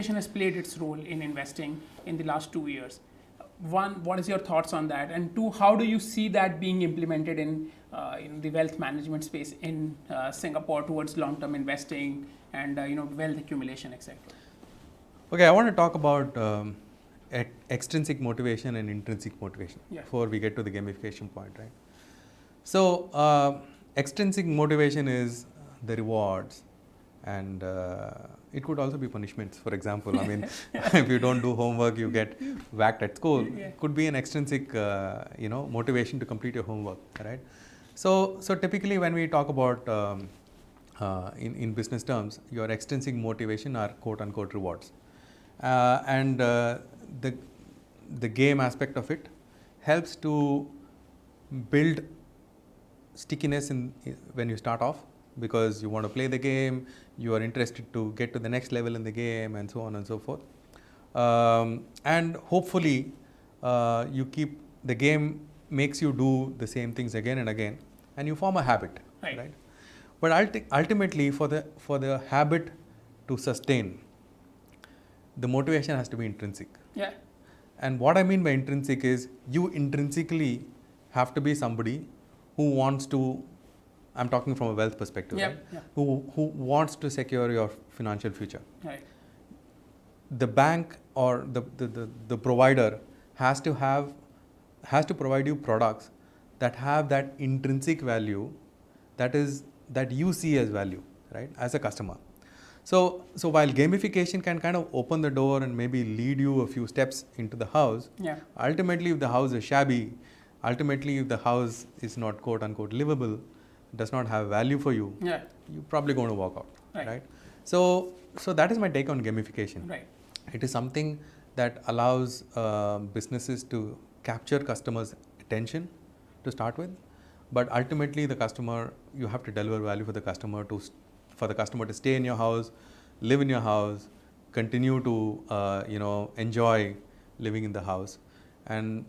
has played its role in investing in the last 2 years. One, what is your thoughts on that? And two, how do you see that being implemented in the wealth management space in Singapore towards long-term investing and wealth accumulation, etc.? Okay, I want to talk about extrinsic motivation and intrinsic motivation before we get to the gamification point, right? So, extrinsic motivation is the rewards, and it could also be punishments. For example, I mean, if you don't do homework, you get whacked at school. It could be an extrinsic, motivation to complete your homework, right? So typically when we talk about in business terms, your extrinsic motivation are quote unquote rewards, and the game aspect of it helps to build stickiness when you start off, because you want to play the game, you are interested to get to the next level in the game, and so on and so forth. And hopefully you keep the game makes you do the same things again and again, and you form a habit, right? But ultimately for the habit to sustain, the motivation has to be intrinsic. Yeah. And what I mean by intrinsic is you intrinsically have to be somebody who wants to, I'm talking from a wealth perspective, right? Yeah. Who wants to secure your financial future. Right. The bank or the provider has to provide you products that have that intrinsic value, that you see as value, right, as a customer. So while gamification can kind of open the door and maybe lead you a few steps into the house, ultimately if the house is shabby, ultimately if the house is not quote unquote livable, does not have value for you, you're probably going to walk out, right? So that is my take on gamification. Right. It is something that allows businesses to capture customers' attention to start with, but ultimately the customer, you have to deliver value for the customer to stay in your house, live in your house, continue to enjoy living in the house. And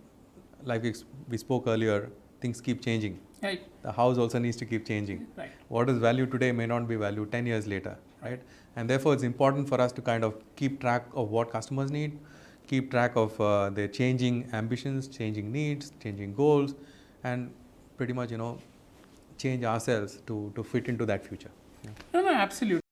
like we spoke earlier, things keep changing. Right. The house also needs to keep changing. Right. What is value today may not be value 10 years later, right? And therefore it's important for us to kind of keep track of what customers need, keep track of their changing ambitions, changing needs, changing goals, and pretty much change ourselves to fit into that future. No, absolutely.